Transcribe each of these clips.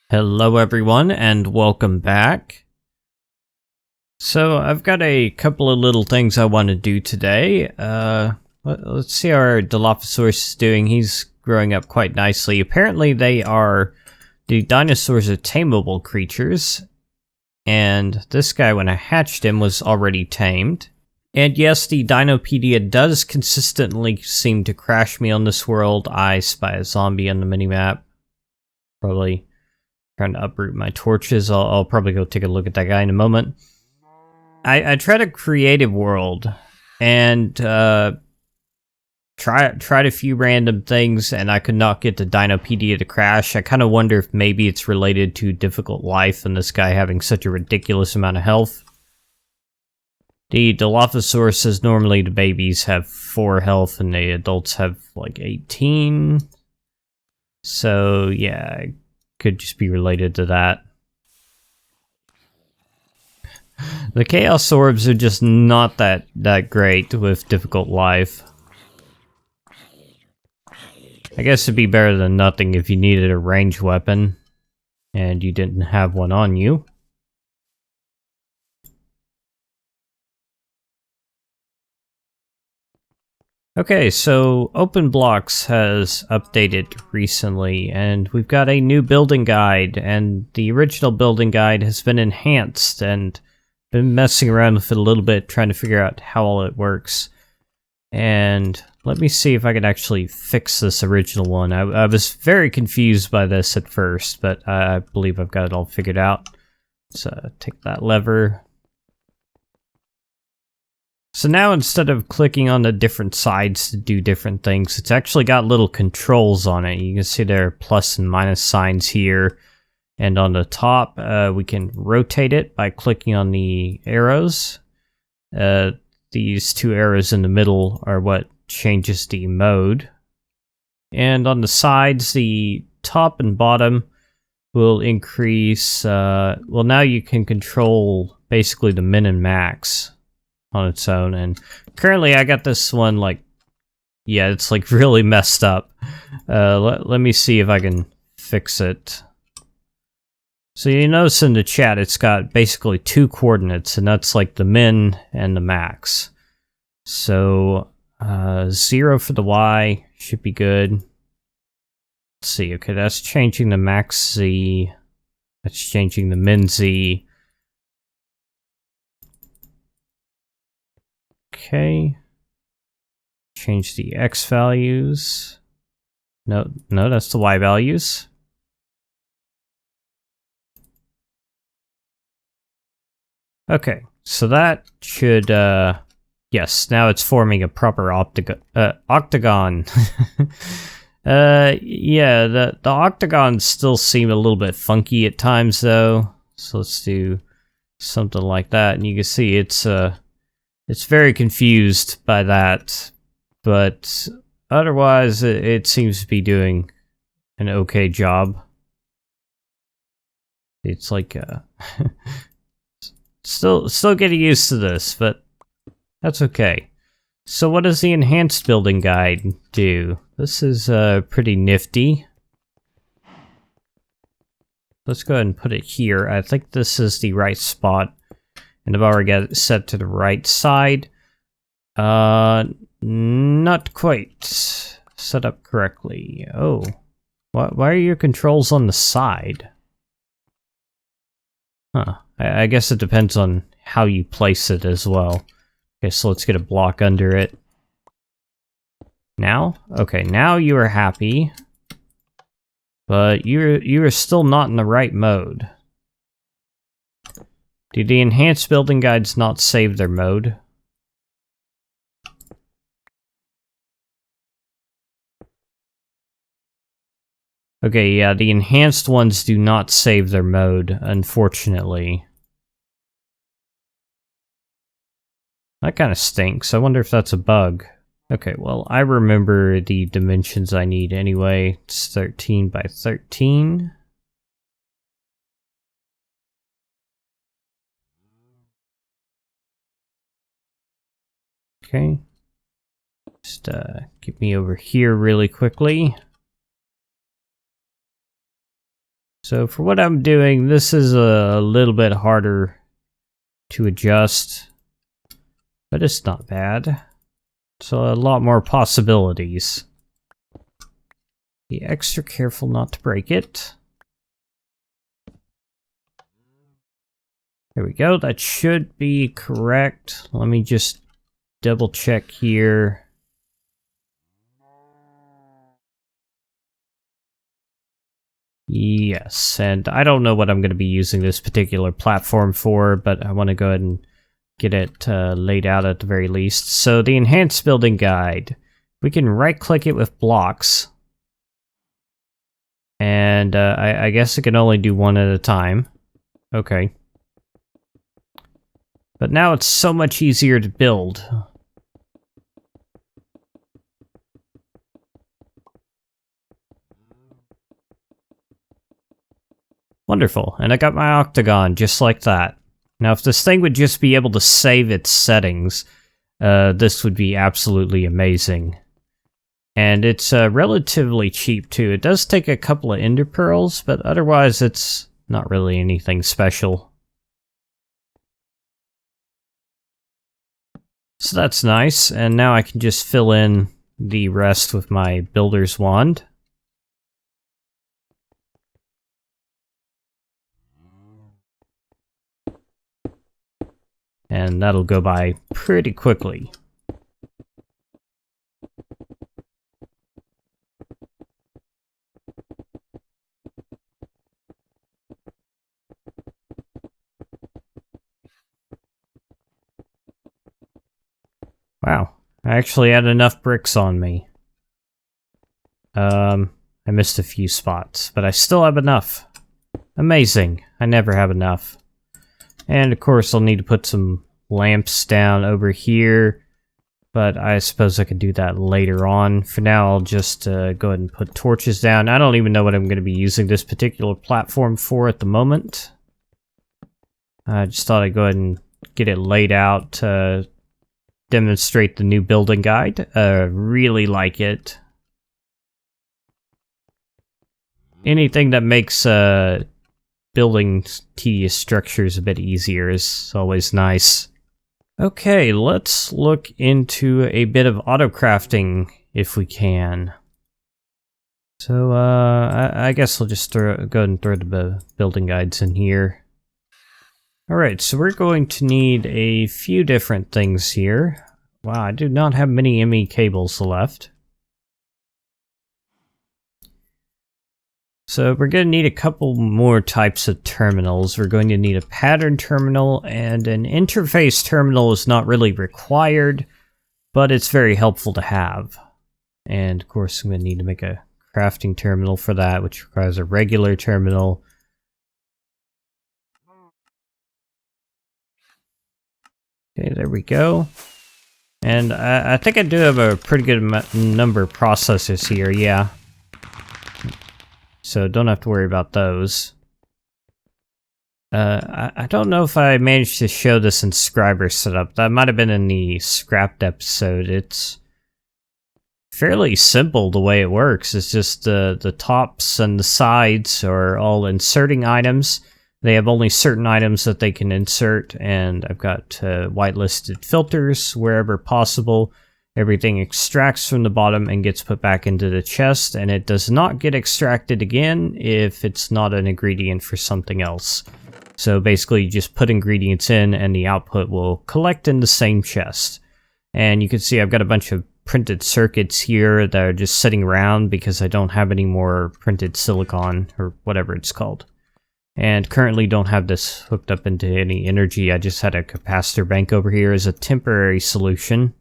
Hello everyone and welcome back. So I've got a couple of little things I want to do today. Let's see how our Dilophosaurus is doing. He's growing up quite nicely. Apparently the dinosaurs are tameable creatures. And this guy, when I hatched him, was already tamed. And yes, the Dinopedia does consistently seem to crash me on this world. I spy a zombie on the minimap. Probably trying to uproot my torches. I'll probably go take a look at that guy in a moment. I tried a creative world and tried a few random things, and I could not get the Dinopedia to crash. I kind of wonder if maybe it's related to difficult life and this guy having such a ridiculous amount of health. The Dilophosaurus says normally the babies have 4 health and the adults have like 18. So yeah, could just be related to that. The Chaos Orbs are just not that great with difficult life. I guess it'd be better than nothing if you needed a ranged weapon and you didn't have one on you. Okay, so OpenBlocks has updated recently, and we've got a new building guide, and the original building guide has been enhanced, and been messing around with it a little bit, trying to figure out how all it works. And let me see if I can actually fix this original one. I was very confused by this at first, but I believe I've got it all figured out. So take that lever. So now instead of clicking on the different sides to do different things, it's actually got little controls on it. You can see there are plus and minus signs here. And on the top, we can rotate it by clicking on the arrows. These 2 arrows in the middle are what changes the mode. And on the sides, the top and bottom will increase. Well, now you can control basically the min and max on its own, and currently I got this one like, yeah, it's like really messed up. Let me see if I can fix it. So you notice in the chat it's got basically 2 coordinates, and that's like the min and the max. So 0 for the Y should be good. Let's see, okay, that's changing the max Z, that's changing the min Z. Okay. Change the X values. No, that's the Y values. Okay, so that should, yes, now it's forming a proper octagon. Yeah, the octagons still seem a little bit funky at times, though. So let's do something like that, and you can see it's very confused by that, but otherwise it seems to be doing an okay job. It's like still getting used to this, but that's okay. So what does the enhanced building guide do? This is pretty nifty. Let's go ahead and put it here. I think this is the right spot. And I've already got it set to the right side. Not quite set up correctly. Oh, why are your controls on the side? Huh, I guess it depends on how you place it as well. Okay, so let's get a block under it. Now? Okay, now you are happy. But you are still not in the right mode. Do the enhanced building guides not save their mode? Okay, yeah, the enhanced ones do not save their mode, unfortunately. That kind of stinks. I wonder if that's a bug. Okay, well, I remember the dimensions I need anyway. It's 13 by 13. Okay. Just get me over here really quickly. So for what I'm doing, this is a little bit harder to adjust, but it's not bad. So a lot more possibilities. Be extra careful not to break it. There we go, that should be correct. Let me just double check here. Yes, and I don't know what I'm going to be using this particular platform for, but I want to go ahead and get it laid out at the very least. So the enhanced building guide, we can right click it with blocks. And I guess it can only do one at a time. Okay. But now it's so much easier to build. Wonderful, and I got my octagon just like that. Now if this thing would just be able to save its settings, this would be absolutely amazing. And it's relatively cheap too. It does take a couple of ender pearls, but otherwise it's not really anything special. So that's nice, and now I can just fill in the rest with my builder's wand. And that'll go by pretty quickly. Wow, I actually had enough bricks on me. I missed a few spots, but I still have enough. Amazing, I never have enough. And of course I'll need to put some lamps down over here, but I suppose I could do that later on. For now I'll just go ahead and put torches down. I don't even know what I'm going to be using this particular platform for at the moment. I just thought I'd go ahead and get it laid out to demonstrate the new building guide. Really like it. Anything that makes building tedious structures a bit easier is always nice. Okay, let's look into a bit of auto crafting if we can. So I guess I'll just go ahead and throw the building guides in here. Alright, so we're going to need a few different things here. Wow, I do not have many ME cables left. So we're going to need a couple more types of terminals. We're going to need a pattern terminal, and an interface terminal is not really required, but it's very helpful to have. And of course I'm going to need to make a crafting terminal for that, which requires a regular terminal. Okay, there we go. And I think I do have a pretty good number of processors here, yeah. So don't have to worry about those. I don't know if I managed to show this in Scriber setup. That might have been in the scrapped episode. It's fairly simple the way it works. It's just the tops and the sides are all inserting items. They have only certain items that they can insert, and I've got whitelisted filters wherever possible. Everything extracts from the bottom and gets put back into the chest, and it does not get extracted again if it's not an ingredient for something else. So basically you just put ingredients in and the output will collect in the same chest. And you can see I've got a bunch of printed circuits here that are just sitting around because I don't have any more printed silicon, or whatever it's called. And currently don't have this hooked up into any energy. I just had a capacitor bank over here as a temporary solution.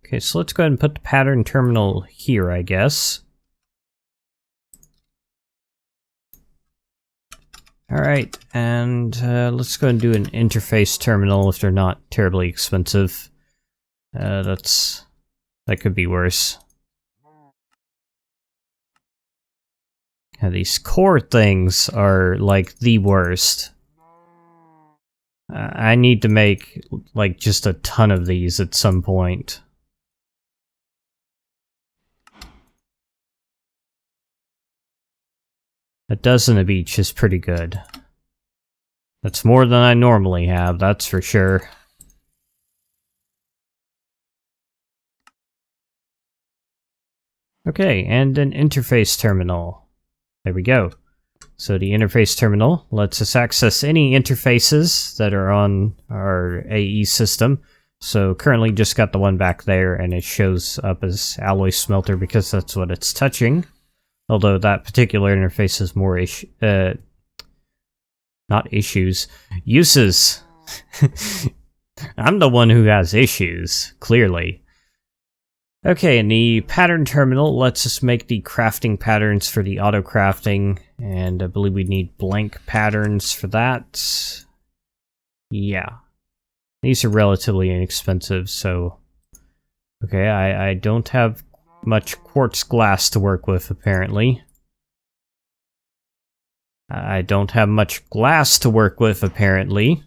Okay, so let's go ahead and put the pattern terminal here, I guess. Alright, and let's go and do an interface terminal if they're not terribly expensive. That could be worse. Yeah, these core things are like the worst. I need to make like just a ton of these at some point. A dozen of each is pretty good. That's more than I normally have, that's for sure. Okay, and an interface terminal. There we go. So the interface terminal lets us access any interfaces that are on our AE system. So currently just got the one back there, and it shows up as alloy smelter because that's what it's touching. Although that particular interface is more not issues, uses. I'm the one who has issues, clearly. Okay, and the pattern terminal lets us make the crafting patterns for the auto crafting, and I believe we need blank patterns for that. Yeah. These are relatively inexpensive, so... Okay, I don't have much quartz glass to work with, apparently. I don't have much glass to work with, apparently.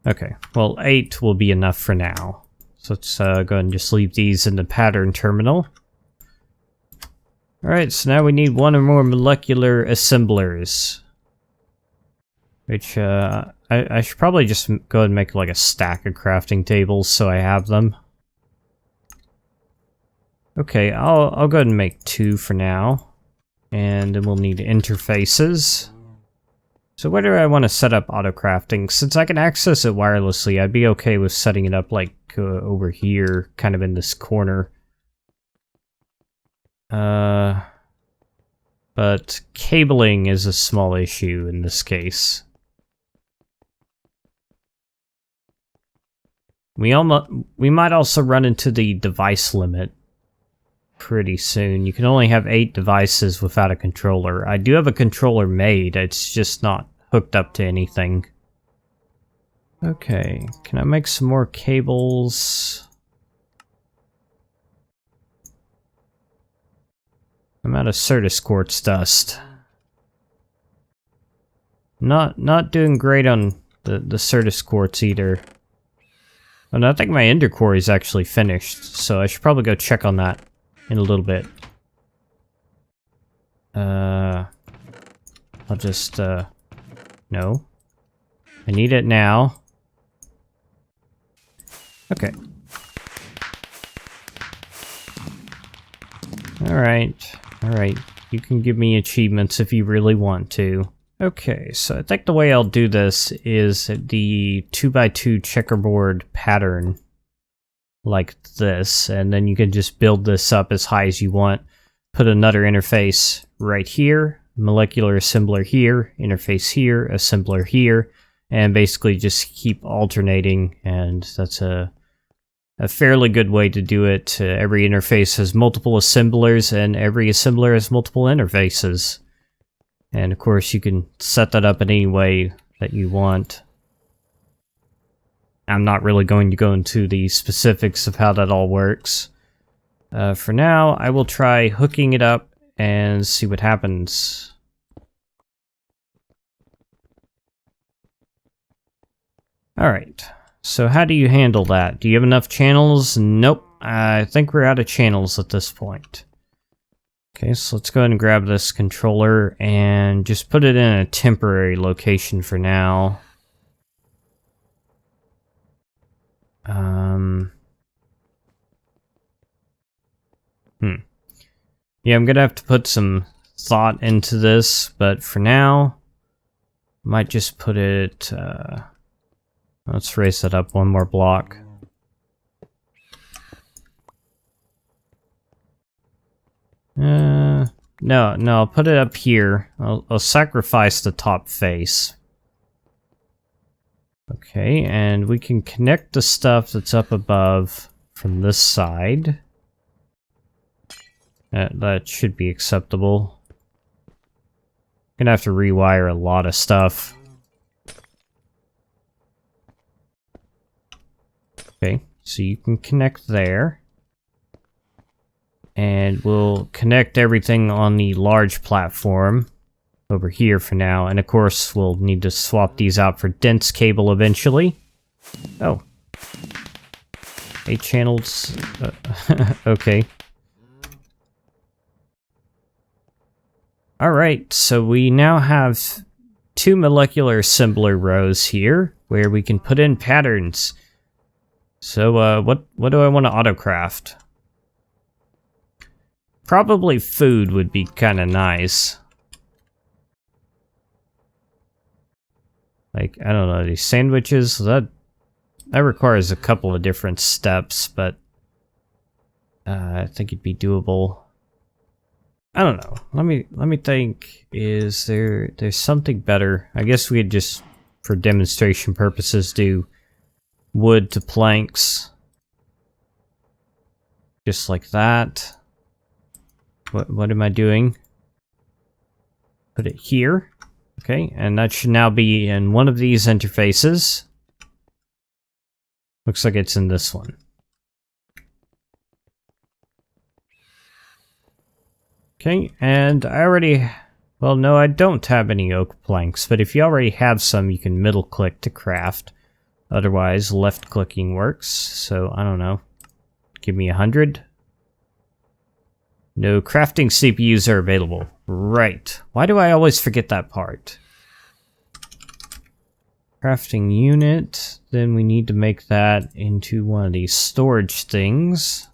Okay, well, 8 will be enough for now. So let's go ahead and just leave these in the pattern terminal. Alright, so now we need one or more molecular assemblers. Which, I should probably just go ahead and make like a stack of crafting tables so I have them. Okay, I'll go ahead and make 2 for now. And then we'll need interfaces. So where do I want to set up auto crafting? Since I can access it wirelessly, I'd be okay with setting it up like over here, kind of in this corner. But cabling is a small issue in this case. We might also run into the device limit pretty soon. You can only have 8 devices without a controller. I do have a controller made, it's just not hooked up to anything. Okay, can I make some more cables? I'm out of Certus quartz dust. Not doing great on the Certus quartz either. Oh no, I think my ender core is actually finished, so I should probably go check on that in a little bit. I'll just, no. I need it now. Okay. Alright. You can give me achievements if you really want to. Okay, so I think the way I'll do this is the 2x2 checkerboard pattern. Like this, and then you can just build this up as high as you want. Put another interface right here, molecular assembler here, interface here, assembler here, and basically just keep alternating, and that's a fairly good way to do it. Every interface has multiple assemblers, and every assembler has multiple interfaces. And of course you can set that up in any way that you want. I'm not really going to go into the specifics of how that all works. For now, I will try hooking it up and see what happens. Alright, so how do you handle that? Do you have enough channels? Nope, I think we're out of channels at this point. Okay, so let's go ahead and grab this controller and just put it in a temporary location for now. Yeah, I'm gonna have to put some thought into this, but for now, I might just put it, let's raise that up one more block. No, I'll put it up here. I'll sacrifice the top face. Okay, and we can connect the stuff that's up above from this side. That should be acceptable. Gonna have to rewire a lot of stuff. Okay, so you can connect there. And we'll connect everything on the large platform over here for now. And of course, we'll need to swap these out for dense cable eventually. Oh. 8 channels. Okay. Alright, so we now have 2 molecular assembler rows here where we can put in patterns. So what do I want to autocraft? Probably food would be kind of nice. Like, I don't know, these sandwiches, that requires a couple of different steps, but I think it'd be doable. I don't know. Let me think. Is there's something better? I guess we could just, for demonstration purposes, do wood to planks. Just like that. What am I doing? Put it here. Okay, and that should now be in one of these interfaces. Looks like it's in this one. Okay, and I already... Well, no, I don't have any oak planks, but if you already have some, you can middle click to craft. Otherwise, left clicking works, so I don't know. Give me 100. No crafting CPUs are available. Right. Why do I always forget that part? Crafting unit. Then we need to make that into one of these storage things.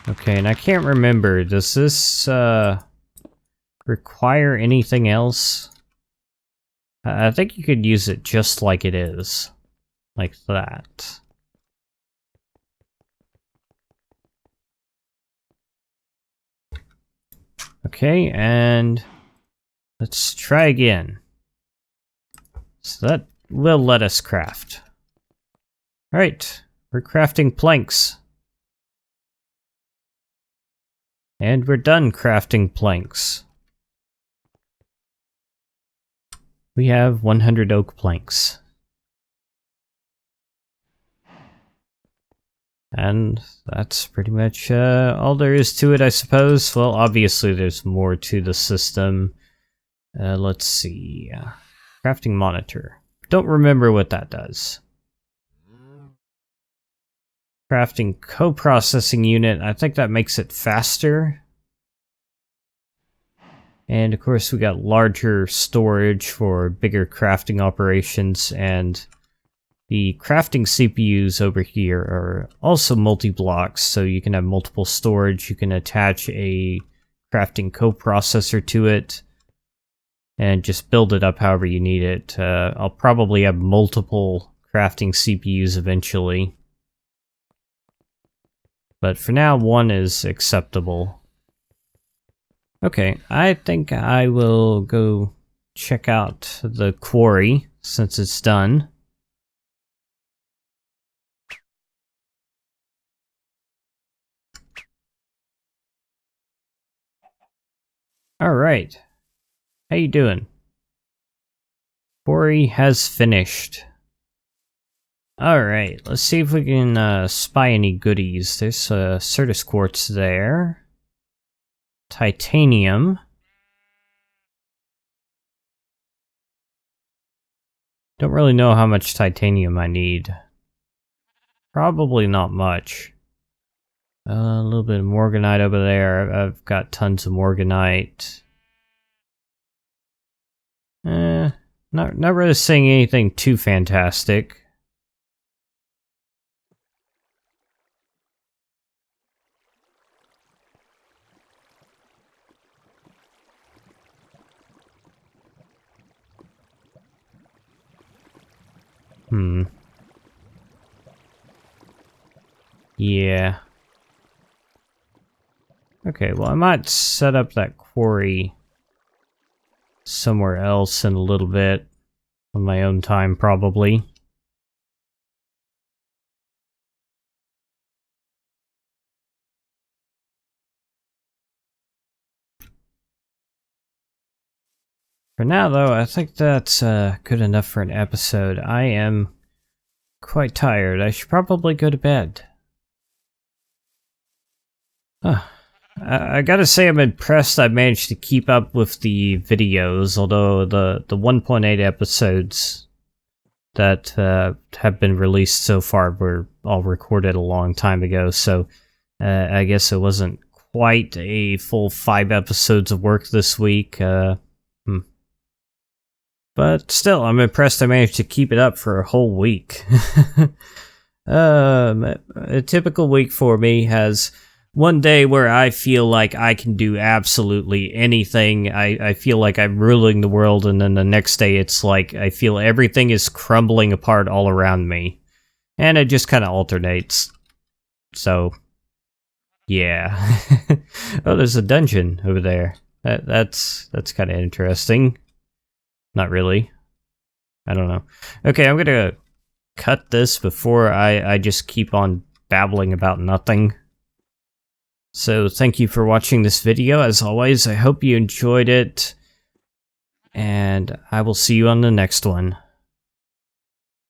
Okay, and I can't remember. Does this require anything else? I think you could use it just like it is. Like that. Okay, and let's try again. So that will let us craft. Alright, we're crafting planks. And we're done crafting planks. We have 100 oak planks. And that's pretty much all there is to it, I suppose. Well, obviously there's more to the system. Let's see. Crafting monitor. Don't remember what that does. Crafting co-processing unit. I think that makes it faster. And of course we got larger storage for bigger crafting operations, and the crafting CPUs over here are also multi-blocks, so you can have multiple storage. You can attach a crafting coprocessor to it and just build it up however you need it. I'll probably have multiple crafting CPUs eventually, but for now one is acceptable. Okay, I think I will go check out the quarry since it's done. Alright, how you doing? Quarry has finished. Alright, let's see if we can spy any goodies. There's Certus quartz there. Titanium. Don't really know how much titanium I need. Probably not much. A little bit of morganite over there. I've got tons of morganite. Not really seeing anything too fantastic. Yeah. Okay, well I might set up that quarry somewhere else in a little bit. On my own time, probably. For now, though, I think that's good enough for an episode. I am quite tired. I should probably go to bed. I gotta say I'm impressed I managed to keep up with the videos, although the 1.8 episodes that have been released so far were all recorded a long time ago, so I guess it wasn't quite a full 5 episodes of work this week. But still, I'm impressed I managed to keep it up for a whole week. A typical week for me has one day where I feel like I can do absolutely anything. I feel like I'm ruling the world, and then the next day it's like I feel everything is crumbling apart all around me. And it just kind of alternates. So, yeah. Oh, there's a dungeon over there. That's kind of interesting. Not really. I don't know. Okay, I'm gonna cut this before I just keep on babbling about nothing. So thank you for watching this video. As always, I hope you enjoyed it, and I will see you on the next one.